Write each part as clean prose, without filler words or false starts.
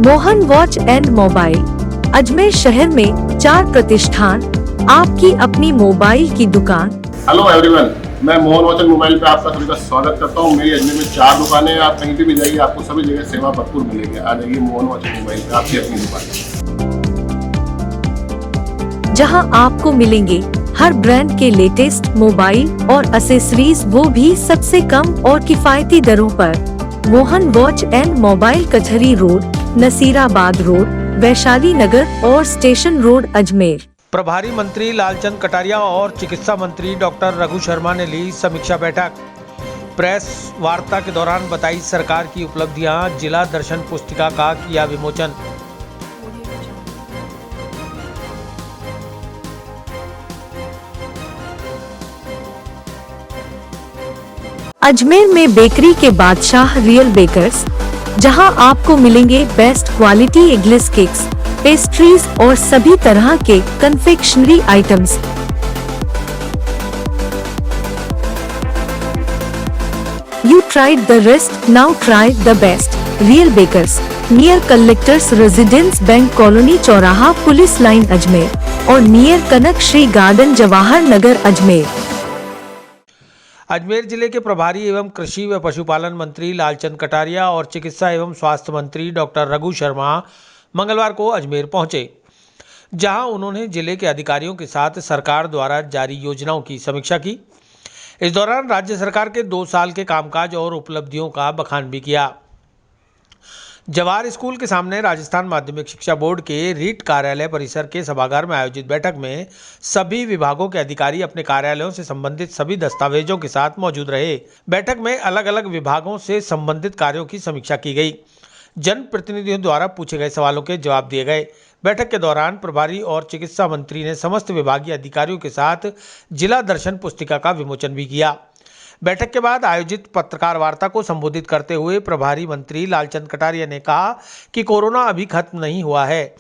Mohan watch and mobile Ajmer शहर में 4 प्रतिष्ठान, आपकी अपनी मोबाइल की दुकान। हेलो एवरीवन, मैं मोहन वॉच एंड मोबाइल पे आपका सभी का स्वागत करता हूँ। मेरी अजमेर में 4 दुकानें हैं। आप कहीं भी जाइए, आपको सभी जगह सेवा भरपूर मिलेगी। आ जाइए मोहन वॉच एंड मोबाइल पे, आपकी अपनी दुकान, जहां आपको मिलेंगे हर ब्रांड के लेटेस्ट मोबाइल और एक्सेसरीज, वो भी सबसे कम और किफायती दरों पर। मोहन वॉच एंड मोबाइल कचहरी रोड, नसीराबाद रोड, वैशाली नगर और स्टेशन रोड, अजमेर। प्रभारी मंत्री लालचंद कटारिया और चिकित्सा मंत्री डॉक्टर रघु शर्मा ने ली समीक्षा बैठक। प्रेस वार्ता के दौरान बताई सरकार की उपलब्धियां, जिला दर्शन पुस्तिका का किया विमोचन। अजमेर में बेकरी के बादशाह रियल बेकर्स, जहां आपको मिलेंगे best quality eggless cakes, pastries और सभी तरह के confectionery items. You tried the rest, now try the best. Real Bakers, near Collectors Residence Bank Colony चौराहा पुलिस लाइन अजमेर और नियर कनक श्री गार्डन जवाहर नगर अजमेर। अजमेर जिले के प्रभारी एवं कृषि व पशुपालन मंत्री लालचंद कटारिया और चिकित्सा एवं स्वास्थ्य मंत्री डॉक्टर रघु शर्मा मंगलवार को अजमेर पहुंचे, जहां उन्होंने जिले के अधिकारियों के साथ सरकार द्वारा जारी योजनाओं की समीक्षा की। इस दौरान राज्य सरकार के 2 साल के कामकाज और उपलब्धियों का बखान भी किया। जवाहर स्कूल के सामने राजस्थान माध्यमिक शिक्षा बोर्ड के रीट कार्यालय परिसर के सभागार में आयोजित बैठक में सभी विभागों के अधिकारी अपने कार्यालयों से संबंधित सभी दस्तावेजों के साथ मौजूद रहे। बैठक में अलग अलग विभागों से संबंधित कार्यों की समीक्षा की गई। जनप्रतिनिधियों द्वारा पूछे गए सवालों के जवाब दिए गए। बैठक के दौरान प्रभारी और चिकित्सा मंत्री ने समस्त विभागीय अधिकारियों के साथ जिला दर्शन पुस्तिका का विमोचन भी किया। बैठक के बाद आयोजित पत्रकार वार्ता को संबोधित करते हुए प्रभारी मंत्री लालचंद कटारिया ने कहा कि कोरोना अभी खत्म नहीं हुआ है।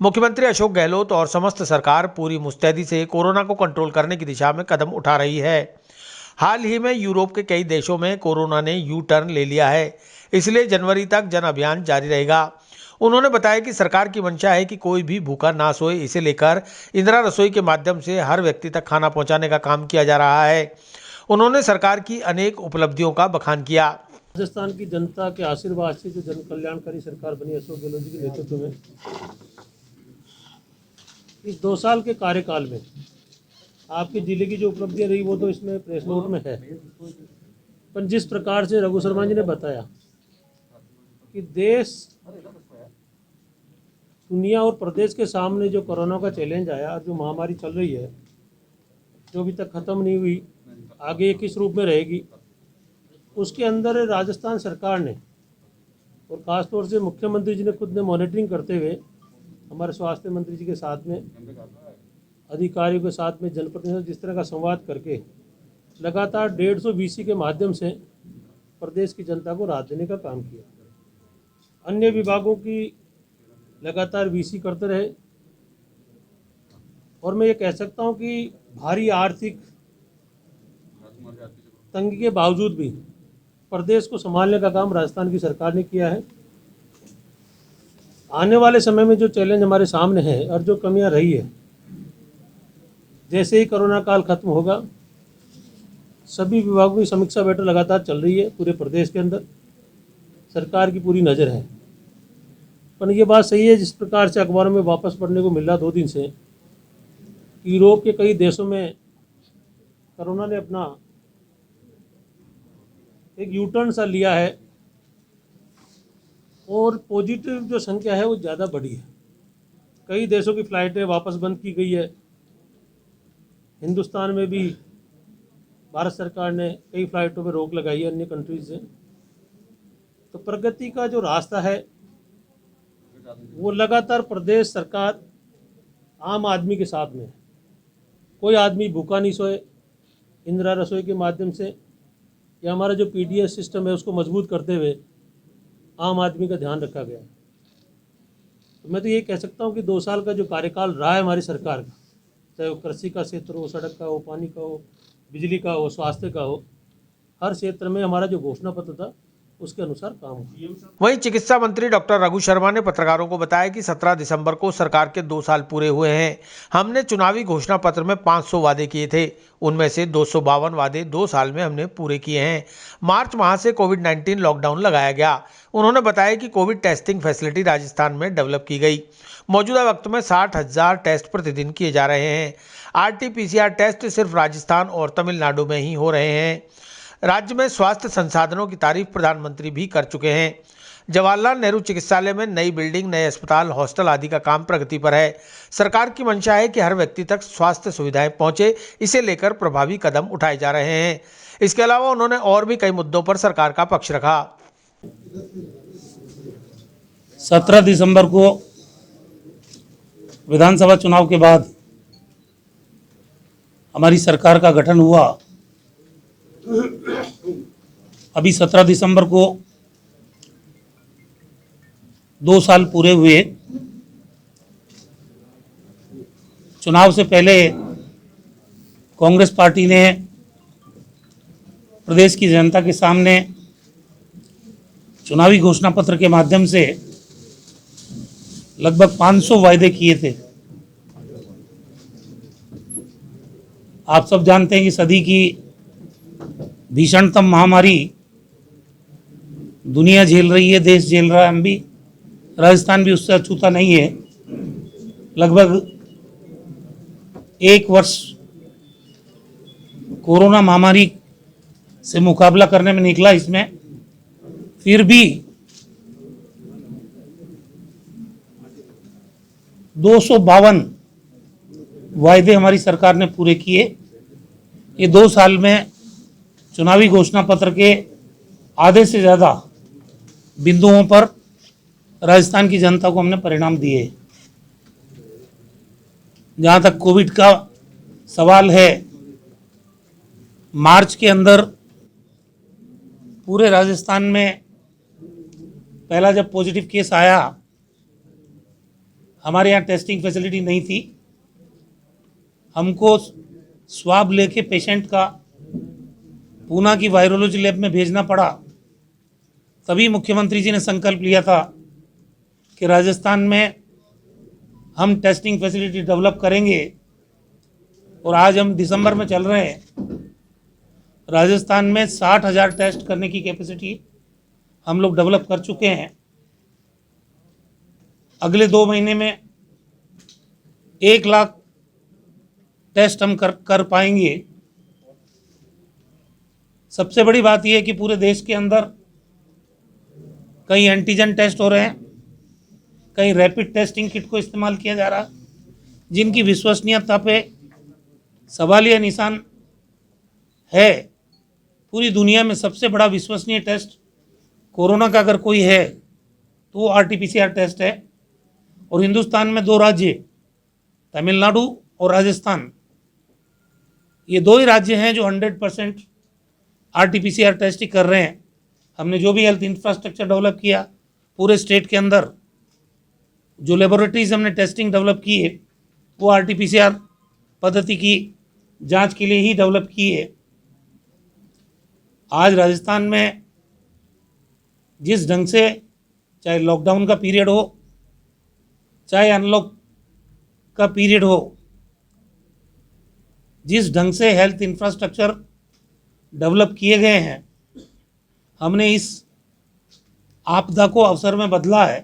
मुख्यमंत्री अशोक गहलोत और समस्त सरकार पूरी मुस्तैदी से कोरोना को कंट्रोल करने की दिशा में कदम उठा रही है। हाल ही में यूरोप के कई देशों में कोरोना ने यू टर्न ले लिया है, इसलिए जनवरी तक जन अभियान जारी रहेगा। उन्होंने बताया कि सरकार की मंशा है कि कोई भी भूखा ना सोए। इसे लेकर इंदिरा रसोई के माध्यम से हर व्यक्ति तक खाना पहुंचाने का काम किया जा रहा है। उन्होंने सरकार की अनेक उपलब्धियों का बखान किया। राजस्थान की जनता के आशीर्वाद से जो जन कल्याणकारी सरकार बनी अशोक गहलोत जी के नेतृत्व में, इस 2 साल के कार्यकाल में आपके जिले की जो उपलब्धियां रही वो तो इसमें प्रेस नोट में है, पर जिस प्रकार से रघु शर्मा जी ने बताया कि देश, दुनिया और प्रदेश के सामने जो कोरोना का चैलेंज आया और जो महामारी चल रही है, जो अभी तक ख़त्म नहीं हुई, आगे किस रूप में रहेगी, उसके अंदर राजस्थान सरकार ने और ख़ासतौर से मुख्यमंत्री जी ने खुद ने मॉनिटरिंग करते हुए हमारे स्वास्थ्य मंत्री जी के साथ में, अधिकारियों के साथ में, जनप्रतिनिधियों जिस तरह का संवाद करके लगातार 150 वीसी के माध्यम से प्रदेश की जनता को राहत देने का काम किया। अन्य विभागों की लगातार वीसी करते रहे और मैं ये कह सकता हूँ कि भारी आर्थिक तंगी के बावजूद भी प्रदेश को संभालने का काम राजस्थान की सरकार ने किया है। आने वाले समय में जो चैलेंज हमारे सामने है और जो कमियां रही है, जैसे ही कोरोना काल खत्म होगा, सभी विभागों की समीक्षा बैठक लगातार चल रही है। पूरे प्रदेश के अंदर सरकार की पूरी नज़र है। पर ये बात सही है, जिस प्रकार से अखबारों में वापस पढ़ने को मिल रहा 2 दिन से, यूरोप के कई देशों में कोरोना ने अपना एक यू टर्न सा लिया है और पॉजिटिव जो संख्या है वो ज़्यादा बढ़ी है। कई देशों की फ़्लाइटें वापस बंद की गई है। हिंदुस्तान में भी भारत सरकार ने कई फ़्लाइटों पर रोक लगाई है अन्य कंट्रीज से। तो प्रगति का जो रास्ता है वो लगातार प्रदेश सरकार आम आदमी के साथ में, कोई आदमी भूखा नहीं सोए, इंदिरा रसोई के माध्यम से या हमारा जो पीडीएस सिस्टम है उसको मजबूत करते हुए आम आदमी का ध्यान रखा गया। तो मैं तो ये कह सकता हूँ कि 2 साल का जो कार्यकाल रहा है हमारी सरकार का, चाहे वो कृषि का क्षेत्र हो, सड़क का हो, पानी का हो, बिजली का हो, स्वास्थ्य का हो, हर क्षेत्र में हमारा जो घोषणा पत्र था उसके अनुसार काम हो। वहीं चिकित्सा मंत्री डॉक्टर रघु शर्मा ने पत्रकारों को बताया कि 17 दिसंबर को सरकार के 2 साल पूरे हुए हैं। हमने चुनावी घोषणा पत्र में 500 वादे किए थे, उनमें से 252 वादे 2 साल में हमने पूरे किए हैं। मार्च माह से कोविड-19 लॉकडाउन लगाया गया। उन्होंने बताया कि कोविड टेस्टिंग फैसिलिटी राजस्थान में डेवलप की गई। मौजूदा वक्त में 60,000 टेस्ट प्रतिदिन किए जा रहे हैं। RT-PCR टेस्ट सिर्फ राजस्थान और तमिलनाडु में ही हो रहे हैं। राज्य में स्वास्थ्य संसाधनों की तारीफ प्रधानमंत्री भी कर चुके हैं। जवाहरलाल नेहरू चिकित्सालय में नई बिल्डिंग, नए अस्पताल, हॉस्टल आदि का काम प्रगति पर है। सरकार की मंशा है कि हर व्यक्ति तक स्वास्थ्य सुविधाएं पहुंचे, इसे लेकर प्रभावी कदम उठाए जा रहे हैं। इसके अलावा उन्होंने और भी कई मुद्दों पर सरकार का पक्ष रखा। 17 दिसंबर को विधानसभा चुनाव के बाद हमारी सरकार का गठन हुआ। अभी 17 दिसंबर को 2 साल पूरे हुए। चुनाव से पहले कांग्रेस पार्टी ने प्रदेश की जनता के सामने चुनावी घोषणा पत्र के माध्यम से लगभग 500 वायदे किए थे। आप सब जानते हैं कि सदी की भीषणतम महामारी दुनिया झेल रही है, देश झेल रहा है, हम भी, राजस्थान भी उससे अछूता नहीं है। लगभग 1 वर्ष कोरोना महामारी से मुकाबला करने में निकला। इसमें फिर भी 252 वायदे हमारी सरकार ने पूरे किए। ये 2 साल में चुनावी घोषणा पत्र के आधे से ज़्यादा बिंदुओं पर राजस्थान की जनता को हमने परिणाम दिए। जहाँ तक कोविड का सवाल है, मार्च के अंदर पूरे राजस्थान में पहला जब पॉजिटिव केस आया, हमारे यहाँ टेस्टिंग फैसिलिटी नहीं थी। हमको स्वाब लेके पेशेंट का पूना की वायरोलॉजी लैब में भेजना पड़ा। तभी मुख्यमंत्री जी ने संकल्प लिया था कि राजस्थान में हम टेस्टिंग फैसिलिटी डेवलप करेंगे। और आज हम दिसंबर में चल रहे हैं। राजस्थान में 60,000 टेस्ट करने की कैपेसिटी हम लोग डेवलप कर चुके हैं। अगले 2 महीने में 1 लाख टेस्ट हम कर पाएंगे। सबसे बड़ी बात यह है कि पूरे देश के अंदर कई एंटीजन टेस्ट हो रहे हैं, कई रैपिड टेस्टिंग किट को इस्तेमाल किया जा रहा, जिनकी विश्वसनीयता पे सवालिया निशान है। पूरी दुनिया में सबसे बड़ा विश्वसनीय टेस्ट कोरोना का अगर कोई है तो वो RT-PCR टेस्ट है। और हिंदुस्तान में 2 राज्य, तमिलनाडु और राजस्थान, ये 2 ही राज्य हैं जो 100% RT-PCR टेस्ट ही कर रहे हैं। हमने जो भी हेल्थ इंफ्रास्ट्रक्चर डेवलप किया पूरे स्टेट के अंदर, जो लेबोरेटरीज हमने टेस्टिंग डेवलप की है, वो RT-PCR पद्धति की जांच के लिए ही डेवलप की है। आज राजस्थान में जिस ढंग से, चाहे लॉकडाउन का पीरियड हो, चाहे अनलॉक का पीरियड हो, जिस ढंग से हेल्थ इंफ्रास्ट्रक्चर डेवलप किए गए हैं, हमने इस आपदा को अवसर में बदला है।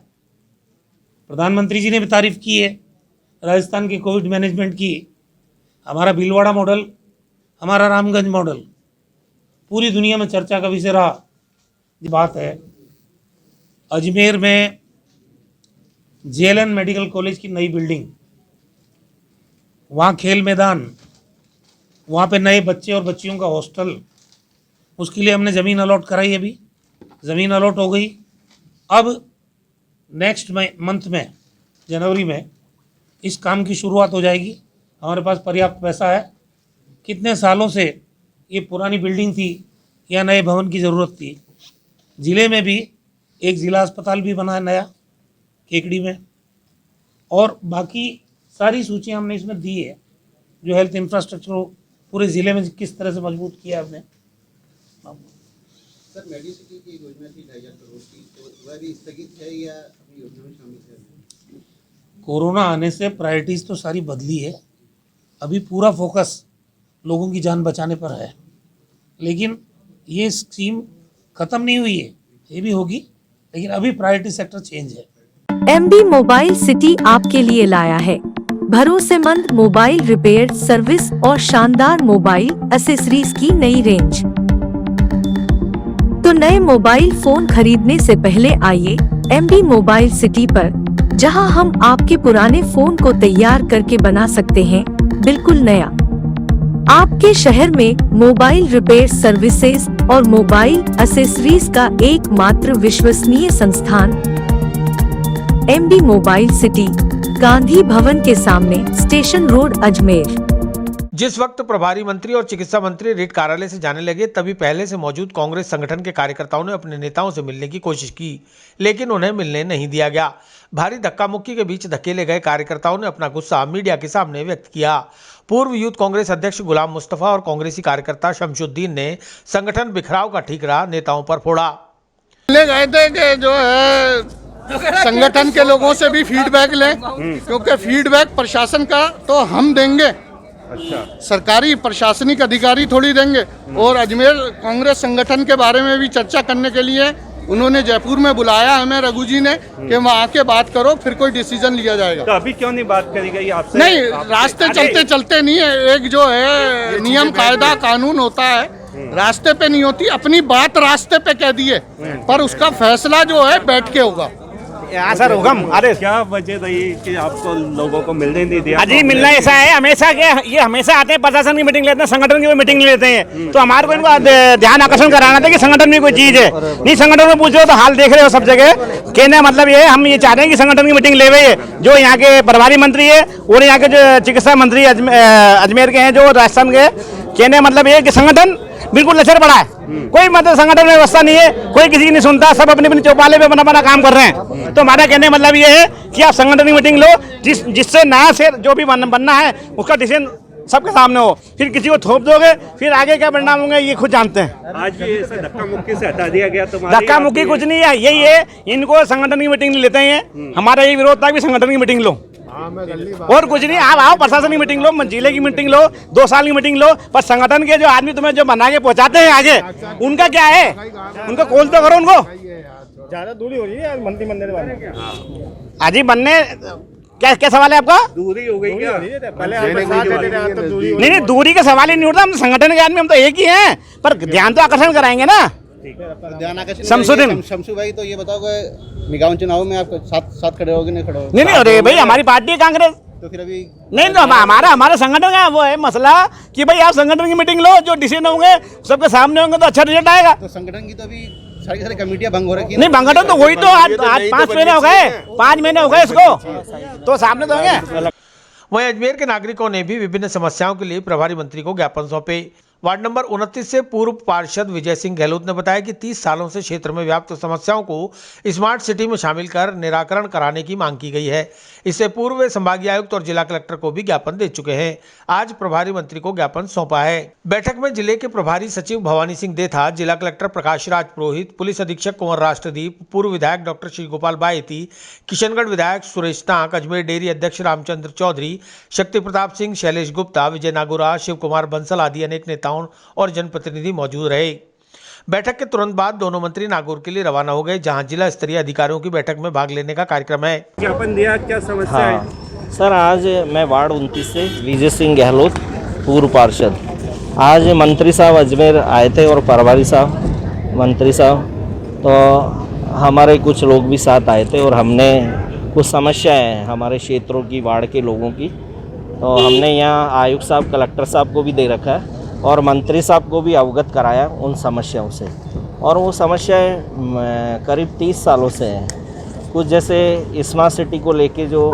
प्रधानमंत्री जी ने भी तारीफ की है राजस्थान के कोविड मैनेजमेंट की। हमारा भीलवाड़ा मॉडल, हमारा रामगंज मॉडल पूरी दुनिया में चर्चा का विषय रहा। बात है अजमेर में JLN मेडिकल कॉलेज की नई बिल्डिंग, वहाँ खेल मैदान, वहाँ पे नए बच्चे और बच्चियों का हॉस्टल, उसके लिए हमने ज़मीन अलॉट कराई। अभी ज़मीन अलॉट हो गई। अब नेक्स्ट मंथ में, जनवरी में, इस काम की शुरुआत हो जाएगी। हमारे पास पर्याप्त पैसा है। कितने सालों से ये पुरानी बिल्डिंग थी या नए भवन की ज़रूरत थी। ज़िले में भी एक ज़िला अस्पताल भी बना है नया केकड़ी में, और बाकी सारी सूचियाँ हमने इसमें दी है, जो हेल्थ इंफ्रास्ट्रक्चर पूरे ज़िले में किस तरह से मजबूत किया हमने। सर मेडिसिटी की योजना थी 2,500 करोड़ की, तो वह भी स्थगित है या अपनी योजना में शामिल है? कोरोना आने से प्रायोरिटीज़ तो सारी बदली है। अभी पूरा फोकस लोगों की जान बचाने पर है, लेकिन ये स्कीम ख़त्म नहीं हुई है, ये भी होगी, लेकिन अभी प्रायोरिटी सेक्टर चेंज है। एमबी मोबाइल सिटी आपके लिए लाया है भरोसेमंद मोबाइल रिपेयर सर्विस और शानदार मोबाइल एसेसरीज की नई रेंज। तो नए मोबाइल फोन खरीदने से पहले आइए एमबी मोबाइल सिटी पर, जहां हम आपके पुराने फोन को तैयार करके बना सकते हैं बिल्कुल नया। आपके शहर में मोबाइल रिपेयर सर्विसेज और मोबाइल एसेसरीज का एकमात्र विश्वसनीय संस्थान MB mobile city, Gandhi Bhavan के सामने, स्टेशन रोड, अजमेर। जिस वक्त प्रभारी मंत्री और चिकित्सा मंत्री रीट कार्यालय से जाने लगे, तभी पहले से मौजूद कांग्रेस संगठन के कार्यकर्ताओं ने अपने नेताओं से मिलने की कोशिश की, लेकिन उन्हें मिलने नहीं दिया गया। भारी धक्का मुक्की के बीच धकेले गए कार्यकर्ताओं ने अपना गुस्सा मीडिया के सामने व्यक्त किया। पूर्व यूथ कांग्रेस अध्यक्ष गुलाम मुस्तफा और कांग्रेसी कार्यकर्ता शमशुद्दीन ने संगठन बिखराव का ठीकरा नेताओं पर फोड़ा। ले गए थे कि जो है संगठन के लोगों से भी फीडबैक लें, क्योंकि फीडबैक प्रशासन का तो हम देंगे, अच्छा सरकारी प्रशासनिक अधिकारी थोड़ी देंगे। और अजमेर कांग्रेस संगठन के बारे में भी चर्चा करने के लिए उन्होंने जयपुर में बुलाया हमें रघु जी ने कि वहाँ आके बात करो, फिर कोई डिसीजन लिया जाएगा। तो अभी क्यों नहीं बात करी गई आपसे? नहीं, रास्ते चलते चलते नहीं है, एक जो है नियम कायदा कानून होता है, रास्ते पे नहीं होती। अपनी बात रास्ते पे कह दिए, पर उसका फैसला जो है बैठ के होगा। यहाँ सर हुक्म, अरे क्या वजह रही कि आपको लोगों को मिलने नहीं दिया? अजी मिलना ऐसा है, हमेशा के ये हमेशा आते हैं, प्रशासन की मीटिंग लेते हैं, संगठन की मीटिंग लेते हैं, तो हमारे को इनको ध्यान आकर्षण कराना था कि संगठन में कोई चीज है नहीं। संगठन में पूछो तो हाल देख रहे हो सब जगह। कहने मतलब ये हम ये चाहते हैं कि संगठन की मीटिंग ले हुए, जो यहाँ के प्रभारी मंत्री है और यहाँ के जो चिकित्सा मंत्री अजमेर के हैं, जो राजस्थान के, कहने मतलब ये कि संगठन बिल्कुल लचर पड़ा है, कोई मतलब संगठन में व्यवस्था नहीं है, कोई किसी की नहीं सुनता, सब अपने अपने चौपाले पे अपना अपना काम कर रहे हैं। तो हमारा कहने मतलब ये है कि आप संगठन की मीटिंग लो, जिससे नया से जो भी बनना है उसका डिसीजन सबके सामने हो, फिर किसी को थोप दोगे, फिर आगे क्या परिणाम होंगे ये खुद जानते हैं। आज भी ऐसे धक्का मुक्की से हटा दिया गया, तो धक्का मुक्की कुछ नहीं है, यही है इनको संगठन की मीटिंग लेते हैं। हमारा यही विरोध था कि संगठन की मीटिंग लो, और कुछ नहीं। आप आओ प्रशासन की मीटिंग लो, जिले की मीटिंग लो, 2 साल की मीटिंग लो, पर संगठन के जो आदमी तुम्हें जो बना के पहुंचाते हैं आगे, उनका क्या है? उनका कॉल तो करो उनको। ज्यादा दूरी हो रही है मंत्री मंदिर अजी बनने क्या सवाल है आपका? दूरी हो गई क्या? पहले नहीं, दूरी का सवाल ही नहीं उठता। हम संगठन के आदमी, हम तो एक ही हैं, पर ध्यान तो आकर्षण कराएंगे ना। ध्यान आकर्षण शमशुद्दीन, शमशु भाई, तो ये बताओ कि निगम चुनाव में आप साथ खड़े होगे नहीं खड़े होगे? नहीं अरे भाई हमारी पार्टी है कांग्रेस, तो फिर अभी नहीं तो हमारा संगठन का वो है मसला कि भाई आप संगठन की मीटिंग लो, जो डिसीजन होंगे सबके सामने होंगे तो अच्छा रिजल्ट आएगा। तो संगठन की तो अभी सारी कमेटियां भंग हो रखी है। नहीं संगठन तो वही तो आज 5 महीने हो गए, 5 महीने हो गए इसको, तो सामने तो होंगे। वहीं अजमेर के नागरिकों ने भी विभिन्न समस्याओं के लिए प्रभारी मंत्री को ज्ञापन सौंपे। वार्ड नंबर 29 से पूर्व पार्षद विजय सिंह गहलोत ने बताया कि 30 सालों से क्षेत्र में व्याप्त समस्याओं को स्मार्ट सिटी में शामिल कर निराकरण कराने की मांग की गई है। इससे पूर्व वे संभागीय आयुक्त और जिला कलेक्टर को भी ज्ञापन दे चुके हैं। आज प्रभारी मंत्री को ज्ञापन सौंपा है। बैठक में जिले के प्रभारी सचिव भवानी सिंह देथा, जिला कलेक्टर प्रकाश राज पुरोहित, पुलिस अधीक्षक कुंवर राष्ट्रदीप, पूर्व विधायक डॉक्टर श्री गोपाल बायती, किशनगढ़ विधायक सुरेश तांक, अजमेर डेयरी अध्यक्ष रामचंद्र चौधरी, शक्ति प्रताप सिंह, शैलेश गुप्ता, विजय नागुरा, शिव कुमार बंसल आदि अनेक नेताओं और जनप्रतिनिधि मौजूद रहे। बैठक के तुरंत बाद दोनों मंत्री नागौर के लिए रवाना हो गए, जहां जिला स्तरीय अधिकारियों की बैठक में भाग लेने का कार्यक्रम है। ज्ञापन दिया, क्या समस्या है? सर आज मैं वार्ड 29 से विजय सिंह गहलोत, पूर्व पार्षद, आज मंत्री साहब अजमेर आए थे और प्रभारी साहब मंत्री साहब, तो हमारे कुछ लोग भी साथ आए थे और हमने कुछ समस्याएं हैं हमारे क्षेत्रों की, वार्ड के लोगों की, तो हमने यहाँ आयुक्त साहब कलेक्टर साहब को भी दे रखा है और मंत्री साहब को भी अवगत कराया उन समस्याओं से। और वो समस्याएं करीब 30 सालों से हैं। कुछ जैसे स्मार्ट सिटी को लेके जो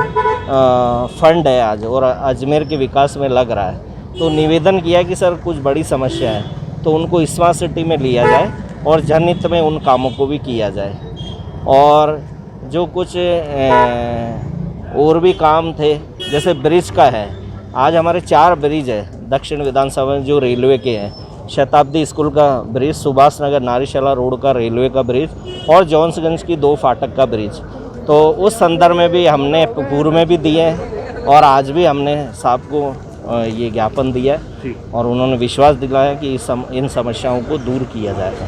फंड है आज और अजमेर के विकास में लग रहा है, तो निवेदन किया कि सर कुछ बड़ी समस्या है तो उनको स्मार्ट सिटी में लिया जाए और जनहित में उन कामों को भी किया जाए। और जो कुछ और भी काम थे, जैसे ब्रिज का है, आज हमारे 4 ब्रिज है दक्षिण विधानसभा में जो रेलवे के हैं, शताब्दी स्कूल का ब्रिज, सुभाष नगर नारीशाला रोड का रेलवे का ब्रिज और जॉन्सगंज की 2 फाटक का ब्रिज। तो उस संदर्भ में भी हमने पूर्व में भी दिए हैं और आज भी हमने साहब को ये ज्ञापन दिया है और उन्होंने विश्वास दिलाया कि इन समस्याओं को दूर किया जाएगा।